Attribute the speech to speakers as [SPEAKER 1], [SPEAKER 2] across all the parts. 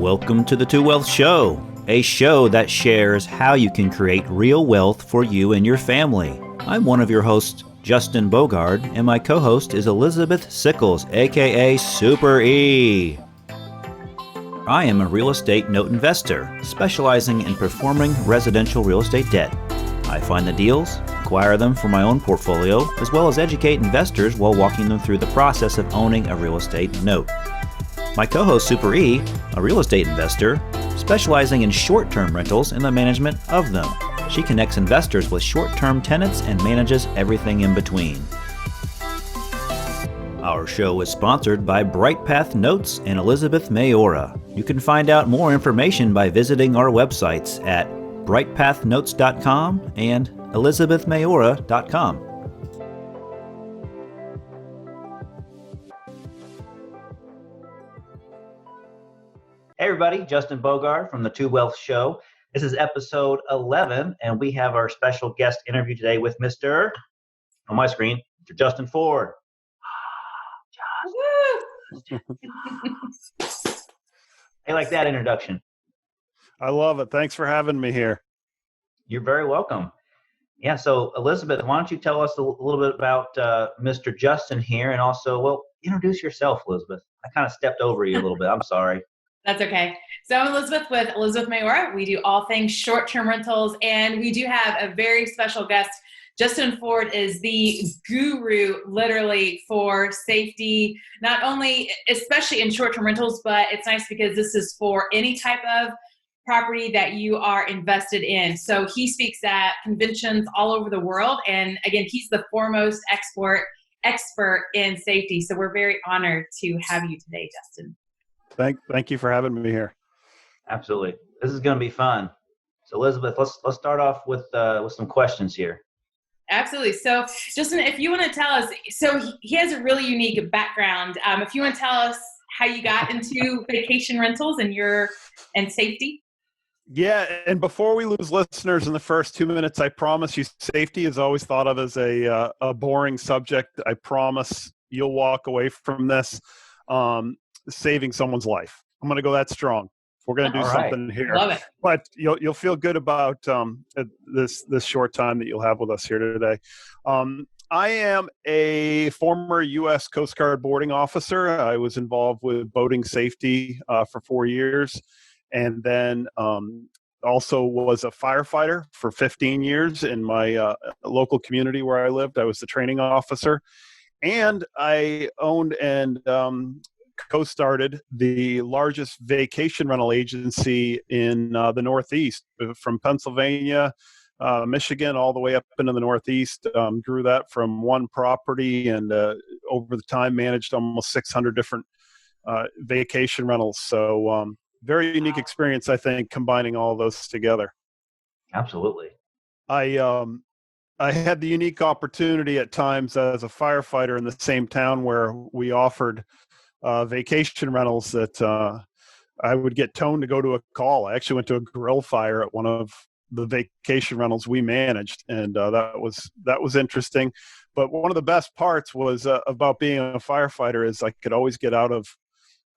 [SPEAKER 1] Welcome to the Two Wealth Show, a show that shares how you can create real wealth for you and your family. I'm one of your hosts, Justin Bogard, and my co-host is Elizabeth Sickles, aka Super E. I am a real estate note investor, specializing in performing residential real estate debt. I find the deals, acquire them for my own portfolio, as well as educate investors while walking them through the process of owning a real estate note. My co-host Super E, a real estate investor, specializing in short-term rentals and the management of them. She connects investors with short-term tenants and manages everything in between. Our show is sponsored by BrightPath Notes and Elizabeth Maora. You can find out more information by visiting our websites at brightpathnotes.com and elizabethmaora.com. Hey everybody, Justin Bogard from the Two Wealth Show. This is episode 11, and we have our special guest interview today with Mr. on my screen, Mr. Justin Ford. I like that introduction.
[SPEAKER 2] I love it. Thanks for having me here.
[SPEAKER 1] You're very welcome. Yeah, so Elizabeth, why don't you tell us a little bit about Mr. Justin here, and also, well, introduce yourself, Elizabeth. I kind of stepped over you a little bit. I'm sorry.
[SPEAKER 3] That's okay. So I'm Elizabeth with Elizabeth Maora. We do all things short-term rentals, and we do have a very special guest. Justin Ford is the guru, literally, for safety, not only, especially in short-term rentals, but it's nice because this is for any type of property that you are invested in. So he speaks at conventions all over the world, and again, he's the foremost expert in safety. So we're very honored to have you today, Justin.
[SPEAKER 2] Thank you for having me here.
[SPEAKER 1] Absolutely. This is going to be fun. So Elizabeth, let's start off with some questions here.
[SPEAKER 3] Absolutely. So Justin, if you want to tell us, so he has a really unique background. If you want to tell us how you got into vacation rentals and safety.
[SPEAKER 2] Yeah, and before we lose listeners in the first 2 minutes, I promise you, safety is always thought of as a boring subject. I promise you'll walk away from this saving someone's life. I'm going to go that strong. We're going to do something here.
[SPEAKER 3] Love it.
[SPEAKER 2] But you'll feel good about this short time that you'll have with us here today. I am a former U.S. Coast Guard boarding officer. I was involved with boating safety for 4 years, and then also was a firefighter for 15 years in my local community where I lived. I was the training officer, and I owned and co-started the largest vacation rental agency in the Northeast, from Pennsylvania, Michigan, all the way up into the Northeast. Grew that from one property, and over the time managed almost 600 different vacation rentals. So very unique experience, I think, combining all of those together.
[SPEAKER 1] Absolutely.
[SPEAKER 2] I had the unique opportunity at times as a firefighter in the same town where we offered vacation rentals that I would get toned to go to a call. I actually went to a grill fire at one of the vacation rentals we managed, and that was interesting. But one of the best parts was about being a firefighter is I could always get out of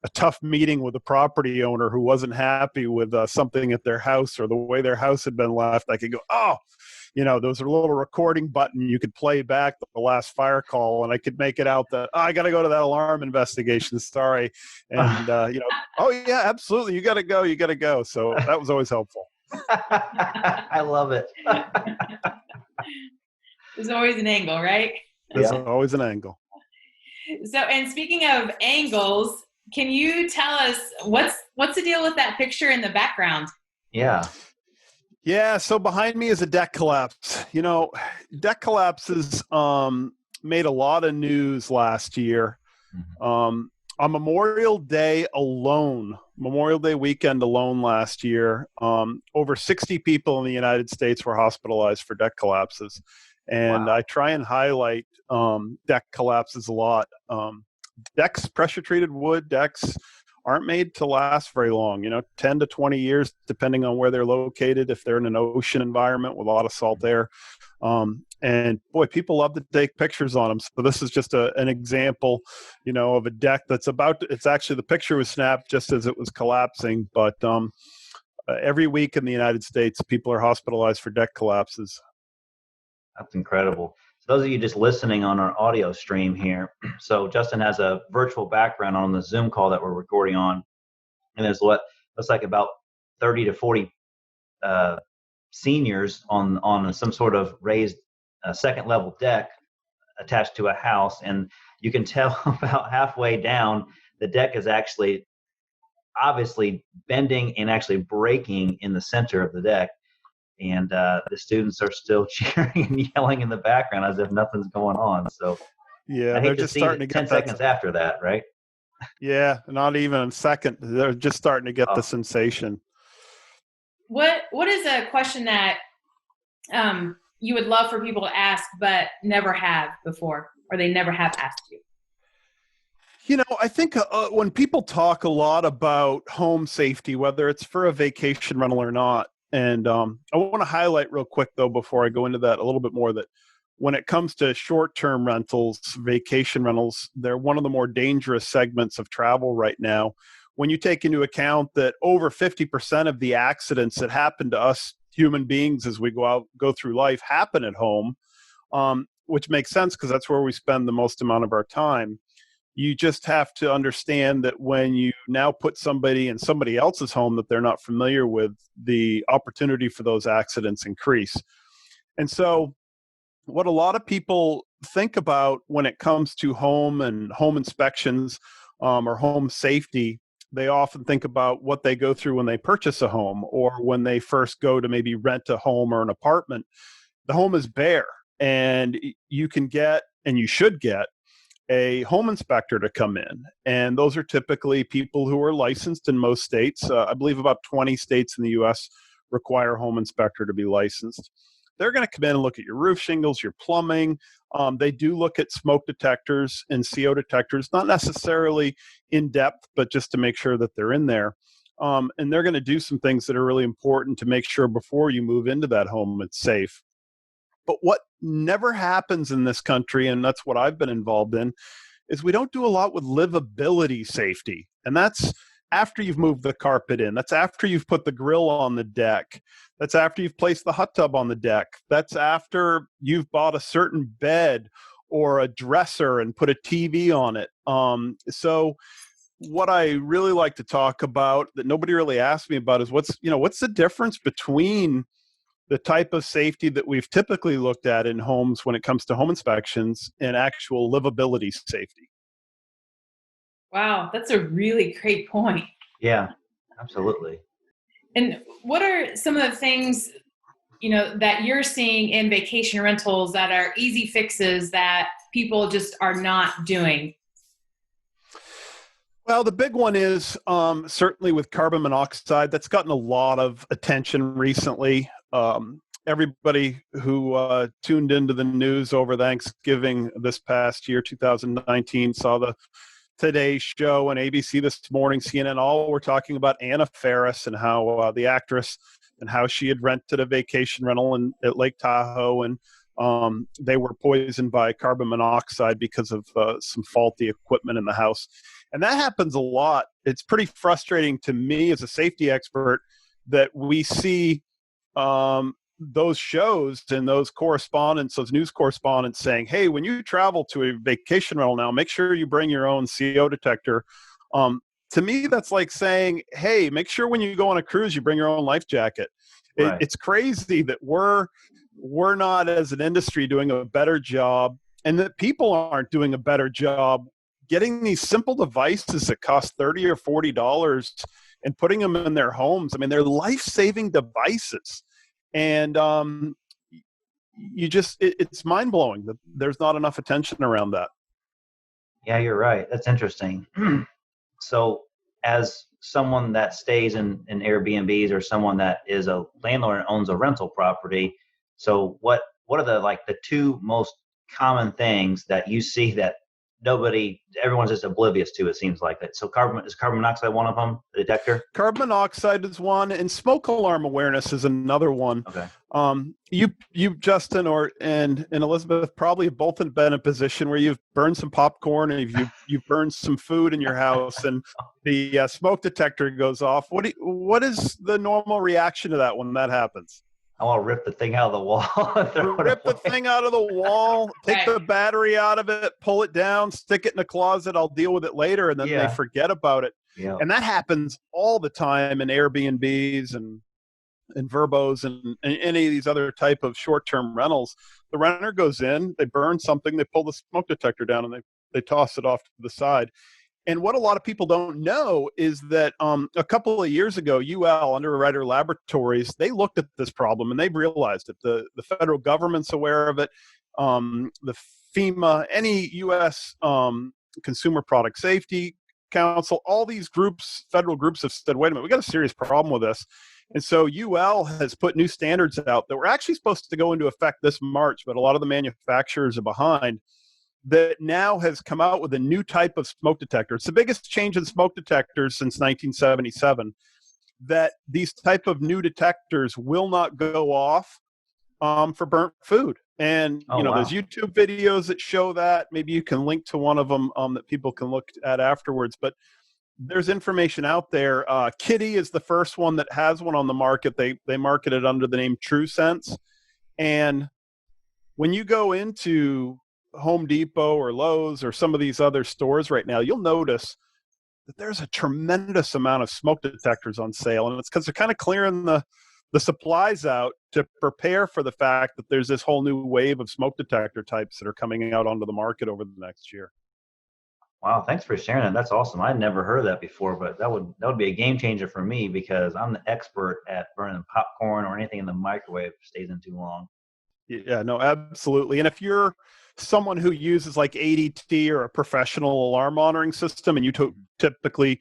[SPEAKER 2] a tough meeting with a property owner who wasn't happy with something at their house or the way their house had been left. I could go, there was a little recording button. You could play back the last fire call, and I could make it out that, I got to go to that alarm investigation. Sorry. And, oh, yeah, absolutely. You got to go. So that was always helpful.
[SPEAKER 1] I love it.
[SPEAKER 3] There's always an angle, right?
[SPEAKER 2] There's always an angle.
[SPEAKER 3] So, and speaking of angles, can you tell us what's the deal with that picture in the background?
[SPEAKER 2] Yeah, so behind me is a deck collapse. Deck collapses made a lot of news last year. On Memorial Day weekend alone last year, over 60 people in the United States were hospitalized for deck collapses. And I try and highlight deck collapses a lot. Decks, pressure-treated wood decks, aren't made to last very long, 10 to 20 years, depending on where they're located. If they're in an ocean environment with a lot of salt air. And boy, people love to take pictures on them. So this is just an example, of a deck that's it's actually, the picture was snapped just as it was collapsing. But every week in the United States, people are hospitalized for deck collapses.
[SPEAKER 1] That's incredible. So those of you just listening on our audio stream here, so Justin has a virtual background on the Zoom call that we're recording on, and there's what looks like about 30 to 40 seniors on some sort of raised second level deck attached to a house, and you can tell about halfway down the deck is actually obviously bending and actually breaking in the center of the deck. And the students are still cheering and yelling in the background as if nothing's going on. So
[SPEAKER 2] yeah,
[SPEAKER 1] I hate
[SPEAKER 2] they're
[SPEAKER 1] to
[SPEAKER 2] just
[SPEAKER 1] see
[SPEAKER 2] starting to get
[SPEAKER 1] 10 seconds after that, right?
[SPEAKER 2] Yeah, not even a second. They're just starting to get the sensation.
[SPEAKER 3] What is a question that you would love for people to ask but never have before, or they never have asked you?
[SPEAKER 2] I think when people talk a lot about home safety, whether it's for a vacation rental or not, and I want to highlight real quick, though, before I go into that a little bit more, that when it comes to short-term rentals, vacation rentals, they're one of the more dangerous segments of travel right now. When you take into account that over 50% of the accidents that happen to us human beings as we go through life happen at home, which makes sense because that's where we spend the most amount of our time. You just have to understand that when you now put somebody in somebody else's home that they're not familiar with, the opportunity for those accidents increase. And so what a lot of people think about when it comes to home and home inspections or home safety, they often think about what they go through when they purchase a home or when they first go to maybe rent a home or an apartment. The home is bare, and you can get, and you should get, a home inspector to come in. And those are typically people who are licensed in most states. I believe about 20 states in the US require a home inspector to be licensed. They're going to come in and look at your roof shingles, your plumbing. They do look at smoke detectors and CO detectors, not necessarily in depth, but just to make sure that they're in there. And they're going to do some things that are really important to make sure before you move into that home, it's safe. But what never happens in this country, and that's what I've been involved in, is we don't do a lot with livability safety. And that's after you've moved the carpet in. That's after you've put the grill on the deck. That's after you've placed the hot tub on the deck. That's after you've bought a certain bed or a dresser and put a TV on it. So what I really like to talk about that nobody really asked me about is what's the difference between the type of safety that we've typically looked at in homes when it comes to home inspections and actual livability safety.
[SPEAKER 3] Wow, that's a really great point.
[SPEAKER 1] Yeah, absolutely.
[SPEAKER 3] And what are some of the things, that you're seeing in vacation rentals that are easy fixes that people just are not doing?
[SPEAKER 2] Well, the big one is certainly with carbon monoxide. That's gotten a lot of attention recently. Everybody who tuned into the news over Thanksgiving this past year, 2019, saw the Today Show and ABC This Morning, CNN, all were talking about Anna Faris and how the actress and how she had rented a vacation rental at Lake Tahoe, and they were poisoned by carbon monoxide because of some faulty equipment in the house. And that happens a lot. It's pretty frustrating to me as a safety expert that we see those shows and those correspondents, those news correspondents saying, hey, when you travel to a vacation rental now, make sure you bring your own CO detector. To me, that's like saying, hey, make sure when you go on a cruise, you bring your own life jacket.
[SPEAKER 1] Right.
[SPEAKER 2] It's crazy that we're not, as an industry, doing a better job, and that people aren't doing a better job getting these simple devices that cost $30 or $40 and putting them in their homes. I mean, they're life-saving devices. And it's mind-blowing that there's not enough attention around that.
[SPEAKER 1] Yeah, you're right. That's interesting. So as someone that stays in Airbnbs or someone that is a landlord and owns a rental property, so what are the two most common things that you see that everyone's just oblivious to, it seems like that. So is carbon monoxide one of them, the detector?
[SPEAKER 2] Carbon monoxide is one, and smoke alarm awareness is another one.
[SPEAKER 1] Okay.
[SPEAKER 2] You Justin, and Elizabeth probably have both been in a position where you've burned some popcorn and you've burned some food in your house, and the smoke detector goes off. What is the normal reaction to that when that happens?
[SPEAKER 1] I want to rip the thing out of the wall.
[SPEAKER 2] Rip the thing out of the wall, take the battery out of it, pull it down, stick it in a closet. I'll deal with it later. And then they forget about it.
[SPEAKER 1] Yeah.
[SPEAKER 2] And that happens all the time in Airbnbs and Verbos and any of these other type of short-term rentals. The renter goes in, they burn something, they pull the smoke detector down, and they toss it off to the side. And what a lot of people don't know is that a couple of years ago, UL, Underwriter Laboratories, they looked at this problem and they realized it. The federal government's aware of it. The FEMA, any U.S. Consumer Product Safety Council, all these groups, federal groups have said, wait a minute, we got a serious problem with this. And so UL has put new standards out that were actually supposed to go into effect this March, but a lot of the manufacturers are behind. That now has come out with a new type of smoke detector. It's the biggest change in smoke detectors since 1977, that these type of new detectors will not go off for burnt food. And, there's YouTube videos that show that. Maybe you can link to one of them that people can look at afterwards. But there's information out there. Kitty is the first one that has one on the market. They market it under the name TrueSense. And when you go into Home Depot or Lowe's or some of these other stores right now, you'll notice that there's a tremendous amount of smoke detectors on sale. And it's because they're kind of clearing the supplies out to prepare for the fact that there's this whole new wave of smoke detector types that are coming out onto the market over the next year.
[SPEAKER 1] Wow, thanks for sharing that. That's awesome. I'd never heard of that before, but that would be a game changer for me because I'm the expert at burning popcorn or anything in the microwave stays in too long.
[SPEAKER 2] Yeah, no, absolutely. And if you're someone who uses like ADT or a professional alarm monitoring system, and you typically,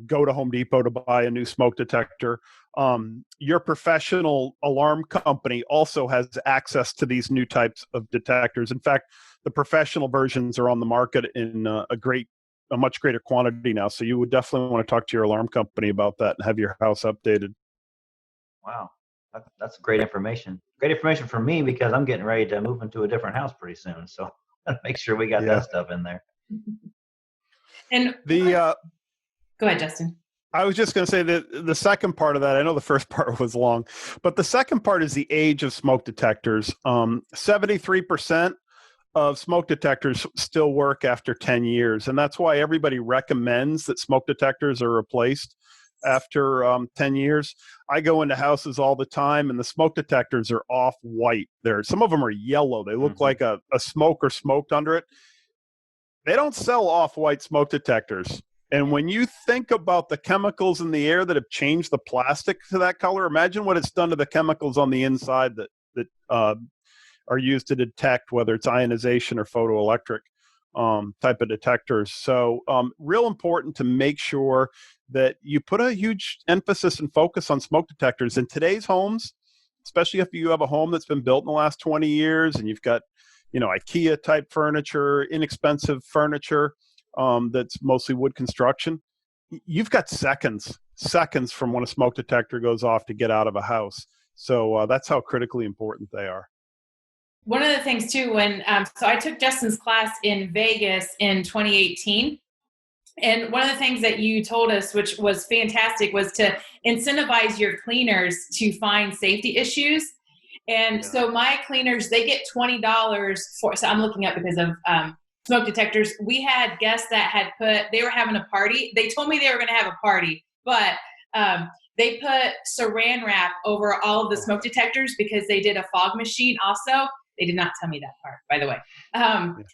[SPEAKER 2] go to Home Depot to buy a new smoke detector, your professional alarm company also has access to these new types of detectors. In fact, the professional versions are on the market in a much greater quantity now. So you would definitely want to talk to your alarm company about that and have your house updated.
[SPEAKER 1] Wow. That's great information. Great information for me because I'm getting ready to move into a different house pretty soon. So make sure we got that stuff in there.
[SPEAKER 3] And go ahead, Justin.
[SPEAKER 2] I was just going to say that the second part of that, I know the first part was long, but the second part is the age of smoke detectors. 73% of smoke detectors still work after 10 years. And that's why everybody recommends that smoke detectors are replaced after 10 years. I go into houses all the time and the smoke detectors are off white. Some of them are yellow. They look like a smoker smoked under it. They don't sell off white smoke detectors. And when you think about the chemicals in the air that have changed the plastic to that color, imagine what it's done to the chemicals on the inside that are used to detect whether it's ionization or photoelectric type of detectors. So real important to make sure that you put a huge emphasis and focus on smoke detectors in today's homes, especially if you have a home that's been built in the last 20 years and you've got, IKEA type furniture, inexpensive furniture that's mostly wood construction. You've got seconds from when a smoke detector goes off to get out of a house. So that's how critically important they are.
[SPEAKER 3] One of the things too, so I took Justin's class in Vegas in 2018. And one of the things that you told us, which was fantastic, was to incentivize your cleaners to find safety issues. And so my cleaners, they get $20 so I'm looking up because of smoke detectors. We had guests that they were having a party. They told me they were going to have a party, but they put saran wrap over all of the smoke detectors because they did a fog machine also. They did not tell me that part, by the way.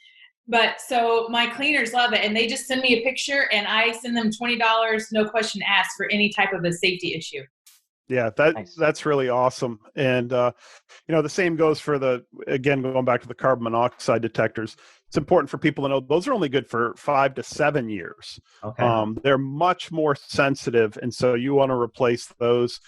[SPEAKER 3] But so my cleaners love it, and they just send me a picture, and I send them $20, no question asked, for any type of a safety issue.
[SPEAKER 2] Yeah, that's really awesome. And, the same goes for again, going back to the carbon monoxide detectors. It's important for people to know those are only good for 5 to 7 years. Okay. They're much more sensitive, and so you want to replace those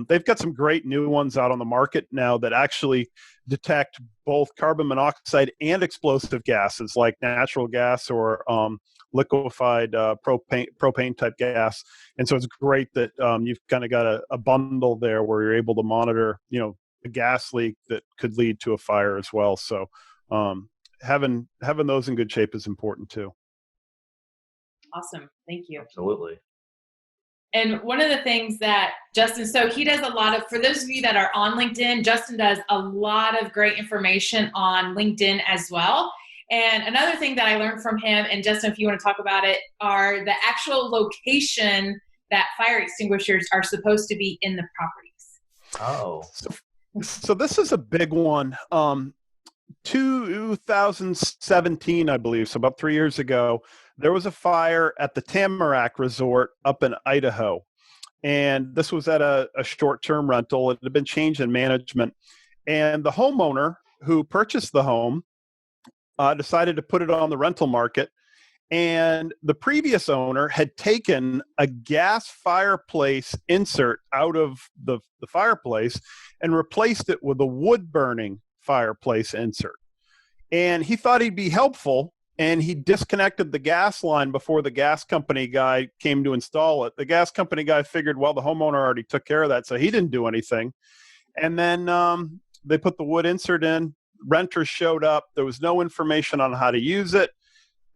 [SPEAKER 2] They've got some great new ones out on the market now that actually detect both carbon monoxide and explosive gases like natural gas or liquefied propane type gas. And so it's great that you've kind of got a bundle there where you're able to monitor, a gas leak that could lead to a fire as well. So having those in good shape is important too.
[SPEAKER 3] Awesome. Thank you.
[SPEAKER 1] Absolutely.
[SPEAKER 3] And one of the things that Justin, so he does a lot of, for those of you that are on LinkedIn, Justin does a lot of great information on LinkedIn as well. And another thing that I learned from him, and Justin, if you want to talk about it, are the actual location that fire extinguishers are supposed to be in the properties.
[SPEAKER 1] Oh.
[SPEAKER 2] So this is a big one. 2017, I believe, so about 3 years ago, there was a fire at the Tamarack Resort up in Idaho. And this was at a short-term rental. It had been changed in management. And the homeowner who purchased the home decided to put it on the rental market. And the previous owner had taken a gas fireplace insert out of the fireplace and replaced it with a wood-burning fireplace insert. And he thought he'd be helpful, and he disconnected the gas line before the gas company guy came to install it. The gas company guy figured, well, the homeowner already took care of that, so he didn't do anything. And then they put the wood insert in. Renters showed up. There was no information on how to use it.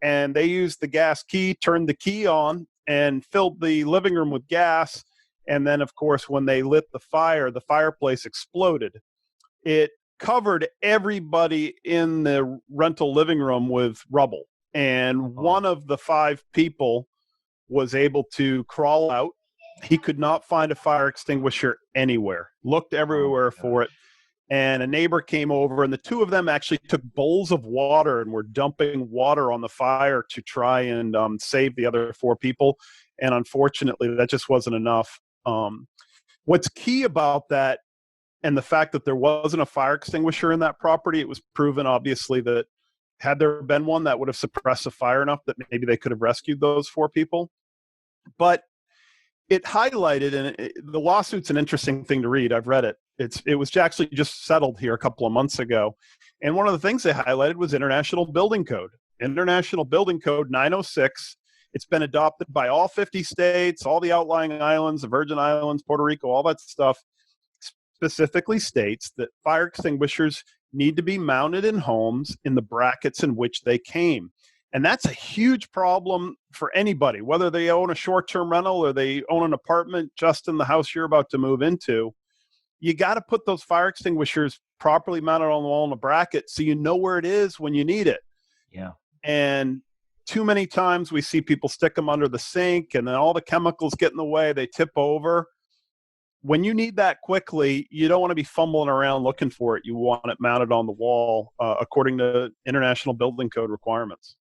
[SPEAKER 2] And they used the gas key, turned the key on, and filled the living room with gas. And then, of course, when they lit the fire, the fireplace exploded. It covered everybody in the rental living room with rubble. And one of the 5 people was able to crawl out. He could not find a fire extinguisher anywhere, looked everywhere for it. And a neighbor came over, and the 2 of them actually took bowls of water and were dumping water on the fire to try and save the other 4 people. And unfortunately, that just wasn't enough. What's key about that, and the fact that there wasn't a fire extinguisher in that property, it was proven, obviously, that had there been one, that would have suppressed the fire enough that maybe they could have rescued those 4 people. But it highlighted, and the lawsuit's an interesting thing to read. I've read it. It was actually just settled here a couple of months ago. And one of the things they highlighted was International Building Code. International Building Code 906. It's been adopted by all 50 states, all the outlying islands, the Virgin Islands, Puerto Rico, all that stuff. Specifically states that fire extinguishers need to be mounted in homes in the brackets in which they came. And that's a huge problem for anybody, whether they own a short-term rental or they own an apartment just in the house you're about to move into. You got to put those fire extinguishers properly mounted on the wall in a bracket so you know where it is when you need it.
[SPEAKER 1] Yeah.
[SPEAKER 2] And too many times we see people stick them under the sink, and then all the chemicals get in the way, they tip over. When you need that quickly, you don't want to be fumbling around looking for it. You want it mounted on the wall according to International Building Code requirements.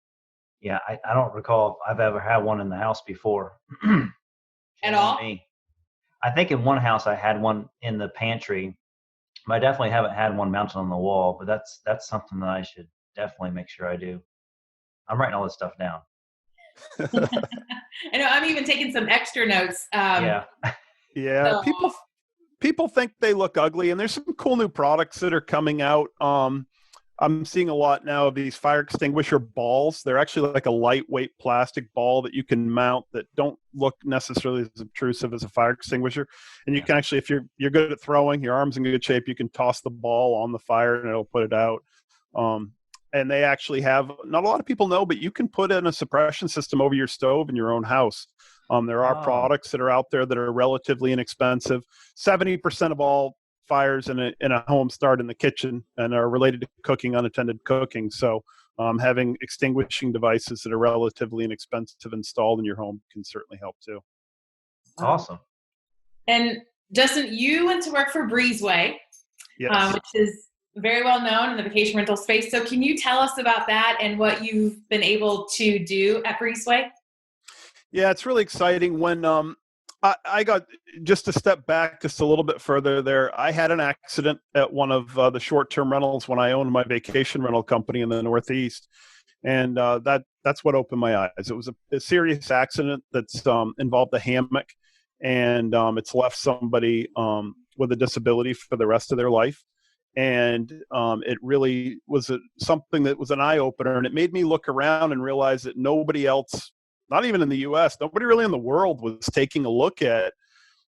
[SPEAKER 1] Yeah, I don't recall if I've ever had one in the house before.
[SPEAKER 3] At all?
[SPEAKER 1] I think in one house I had one in the pantry, but I definitely haven't had one mounted on the wall. But that's something that I should definitely make sure I do. I'm writing all this stuff down.
[SPEAKER 3] I know, I'm even taking some extra notes.
[SPEAKER 2] Yeah.
[SPEAKER 3] So.
[SPEAKER 2] People think they look ugly, and there's some cool new products that are coming out. I'm seeing a lot now of these fire extinguisher balls. They're actually like a lightweight plastic ball that you can mount that don't look necessarily as obtrusive as a fire extinguisher. And you can actually, if you're good at throwing, your arm's in good shape, you can toss the ball on the fire and it'll put it out. And they actually have, not a lot of people know, but you can put in a suppression system over your stove in your own house. There are products that are out there that are relatively inexpensive. 70% of all fires in a home start in the kitchen and are related to cooking, unattended cooking. So having extinguishing devices that are relatively inexpensive installed in your home can certainly help too.
[SPEAKER 1] Awesome.
[SPEAKER 3] And Justin, you went to work for Breezeway,
[SPEAKER 2] Yes.
[SPEAKER 3] which is very well known in the vacation rental space. So can you tell us about that and what you've been able to do at Breezeway?
[SPEAKER 2] Yeah, it's really exciting. When I got, just to step back just a little bit further there, I had an accident at one of the short-term rentals when I owned my vacation rental company in the Northeast. And that's what opened my eyes. It was a serious accident that's involved a hammock. and it's left somebody with a disability for the rest of their life. And it really was something that was an eye-opener, and it made me look around and realize that nobody else, not even in the U.S., nobody really in the world was taking a look at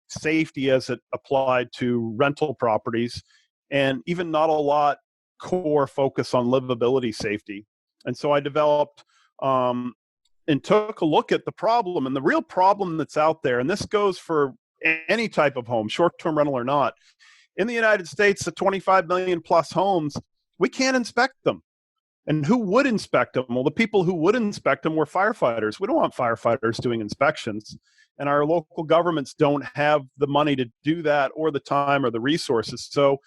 [SPEAKER 2] safety as it applied to rental properties, and even not a lot core focus on livability safety. And so I developed and took a look at the problem, and the real problem that's out there, and this goes for any type of home, short-term rental or not. In the United States, the 25 million plus homes, we can't inspect them. And who would inspect them? Well, the people who would inspect them were firefighters. We don't want firefighters doing inspections. And our local governments don't have the money to do that, or the time, or the resources. So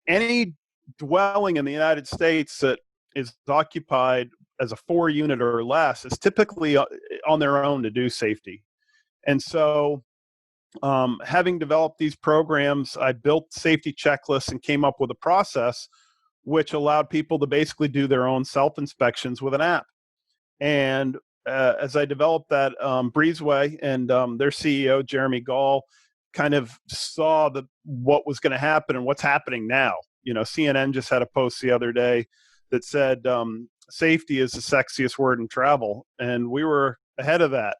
[SPEAKER 2] any dwelling in the United States that is occupied as a 4-unit or less is typically on their own to do safety. And so having developed these programs, I built safety checklists and came up with a process which allowed people to basically do their own self-inspections with an app. And as I developed that, Breezeway and their CEO, Jeremy Gall, kind of saw what was going to happen and what's happening now. You know, CNN just had a post the other day that said safety is the sexiest word in travel, and we were ahead of that.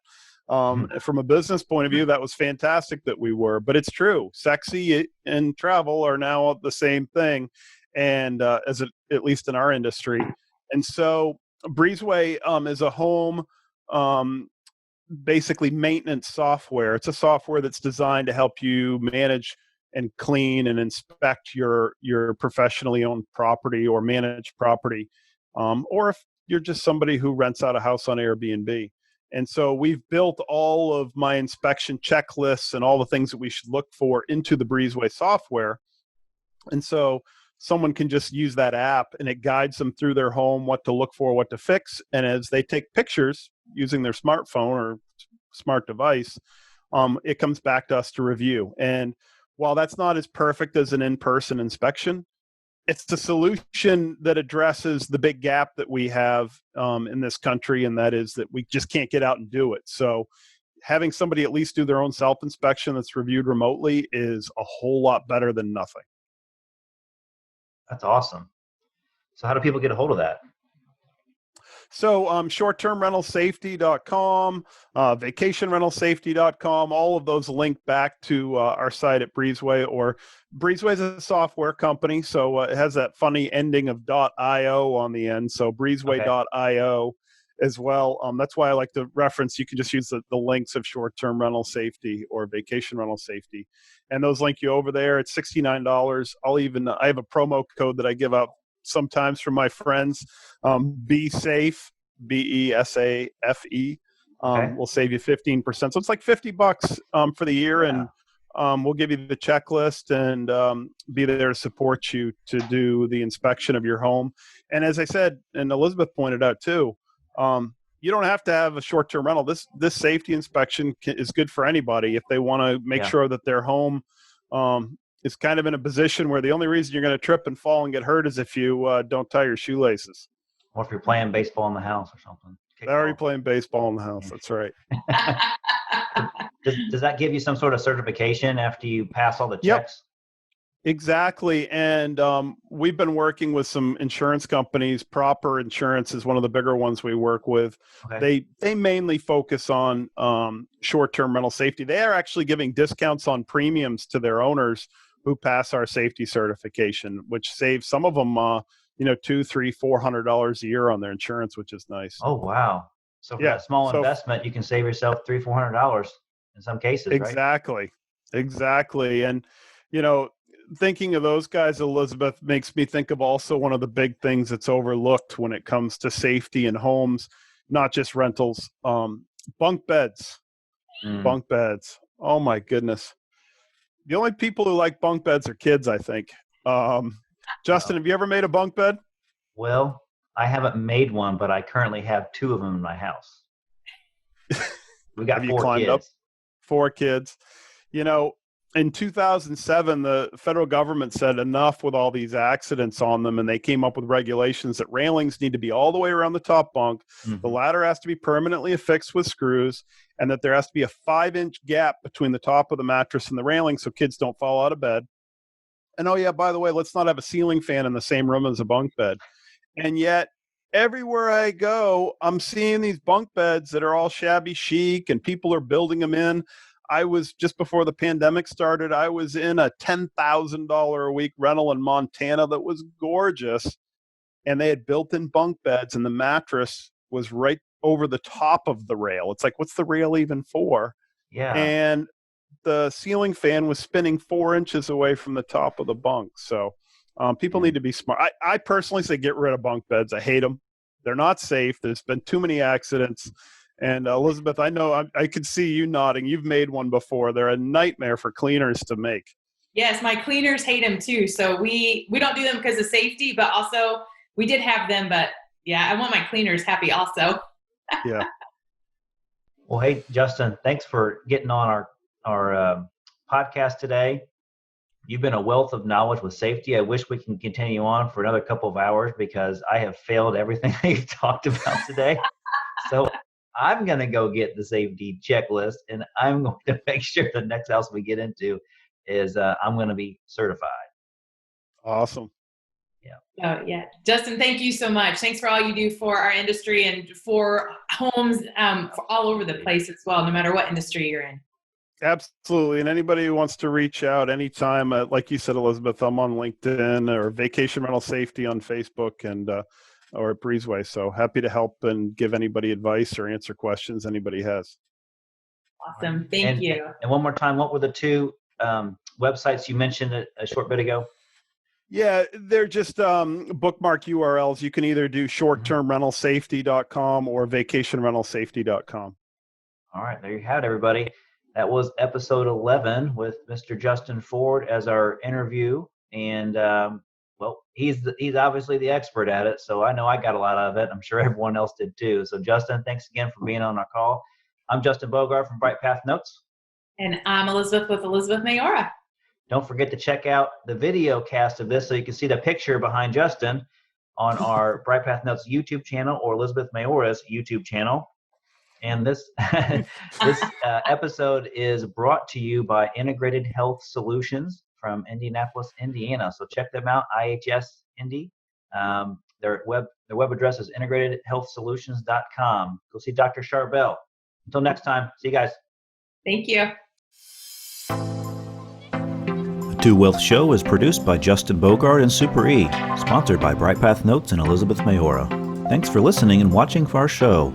[SPEAKER 2] From a business point of view, that was fantastic that we were, but it's true. Sexy and travel are now the same thing, and at least in our industry. And so Breezeway is a home basically maintenance software. It's a software that's designed to help you manage and clean and inspect your professionally owned property or managed property, or if you're just somebody who rents out a house on Airbnb. And so we've built all of my inspection checklists and all the things that we should look for into the Breezeway software. And so someone can just use that app, and it guides them through their home, what to look for, what to fix. And as they take pictures using their smartphone or smart device, it comes back to us to review. And while that's not as perfect as an in-person inspection, it's the solution that addresses the big gap that we have in this country, and that is that we just can't get out and do it. So having somebody at least do their own self-inspection that's reviewed remotely is a whole lot better than nothing.
[SPEAKER 1] That's awesome. So how do people get a hold of that?
[SPEAKER 2] So shorttermrentalsafety.com, vacationrentalsafety.com, all of those link back to our site at Breezeway. Or Breezeway is a software company, so it has that funny ending of .io on the end, so breezeway.io as well. That's why I like to reference, you can just use the links of short-term rental safety or vacation rental safety, and those link you over there. It's $69. I have a promo code that I give out sometimes from my friends. Be Safe, BESAFE, will save you 15%. So it's like $50 for the year, and we'll give you the checklist and be there to support you to do the inspection of your home. And as I said, and Elizabeth pointed out too, you don't have to have a short-term rental. This safety inspection is good for anybody if they want to make sure that their home is kind of in a position where the only reason you're going to trip and fall and get hurt is if you don't tie your shoelaces.
[SPEAKER 1] Or if you're playing baseball in the house or something.
[SPEAKER 2] They're already playing baseball in the house. That's right.
[SPEAKER 1] Does that give you some sort of certification after you pass all the checks?
[SPEAKER 2] Exactly. And we've been working with some insurance companies. Proper Insurance is one of the bigger ones we work with. They mainly focus on short-term rental safety. They are actually giving discounts on premiums to their owners who pass our safety certification, which saves some of them $200, $300, $400 a year on their insurance, which is nice.
[SPEAKER 1] Oh, wow. So for that small investment, you can save yourself $300, $400 in some cases,
[SPEAKER 2] right? Exactly. And, thinking of those guys, Elizabeth, makes me think of also one of the big things that's overlooked when it comes to safety in homes, not just rentals, bunk beds. Bunk beds. Oh, my goodness. The only people who like bunk beds are kids, I think. Justin, have you ever made a bunk bed?
[SPEAKER 1] Well, I haven't made one, but I currently have 2 of them in my house. We got 4 kids.
[SPEAKER 2] 4 kids. in 2007, the federal government said enough with all these accidents on them, and they came up with regulations that railings need to be all the way around the top bunk.
[SPEAKER 1] Mhm.
[SPEAKER 2] The ladder has to be permanently affixed with screws, and that there has to be a 5-inch gap between the top of the mattress and the railing so kids don't fall out of bed. And oh yeah, by the way, let's not have a ceiling fan in the same room as a bunk bed. And yet, everywhere I go, I'm seeing these bunk beds that are all shabby chic, and people are building them in. I was, just before the pandemic started, I was in a $10,000 a week rental in Montana that was gorgeous, and they had built-in bunk beds, and the mattress was right over the top of the rail. It's like, what's the rail even for?
[SPEAKER 1] Yeah.
[SPEAKER 2] And the ceiling fan was spinning 4 inches away from the top of the bunk. So people need to be smart. I personally say get rid of bunk beds. I hate them. They're not safe. There's been too many accidents. And Elizabeth, I know I could see you nodding. You've made one before. They're a nightmare for cleaners to make.
[SPEAKER 3] Yes, my cleaners hate them too. So we don't do them because of safety, but also we did have them. But yeah, I want my cleaners happy also.
[SPEAKER 2] Yeah.
[SPEAKER 1] Well, hey, Justin, thanks for getting on our podcast today. You've been a wealth of knowledge with safety. I wish we can continue on for another couple of hours because I have failed everything you've talked about today. So I'm going to go get the safety checklist, and I'm going to make sure the next house we get into is I'm going to be certified.
[SPEAKER 2] Awesome.
[SPEAKER 1] Yeah.
[SPEAKER 3] Oh, yeah. Justin, thank you so much. Thanks for all you do for our industry and for homes for all over the place as well, no matter what industry you're in.
[SPEAKER 2] Absolutely. And anybody who wants to reach out anytime, like you said, Elizabeth, I'm on LinkedIn or Vacation Rental Safety on Facebook and or at Breezeway. So happy to help and give anybody advice or answer questions anybody has.
[SPEAKER 3] Awesome. Thank you.
[SPEAKER 1] And one more time, what were the two websites you mentioned a short bit ago?
[SPEAKER 2] Yeah, they're just bookmark URLs. You can either do shorttermrentalsafety.com or vacationrentalsafety.com. All
[SPEAKER 1] right, there you have it, everybody. That was episode 11 with Mr. Justin Ford as our interview. And, well, he's obviously the expert at it, so I know I got a lot out of it. I'm sure everyone else did too. So, Justin, thanks again for being on our call. I'm Justin Bogard from BrightPath Notes.
[SPEAKER 3] And I'm Elizabeth with Elizabeth Maora.
[SPEAKER 1] Don't forget to check out the video cast of this so you can see the picture behind Justin on our BrightPath Notes YouTube channel or Elizabeth Maora's YouTube channel. And this episode is brought to you by Integrated Health Solutions from Indianapolis, Indiana. So check them out, IHS Indy. Their web address is integratedhealthsolutions.com. Go see Dr. Charbel. Until next time, see you guys.
[SPEAKER 3] Thank you.
[SPEAKER 1] The Two Wealth Show is produced by Justin Bogard and Super E, sponsored by BrightPath Notes and Elizabeth Maora. Thanks for listening and watching for our show.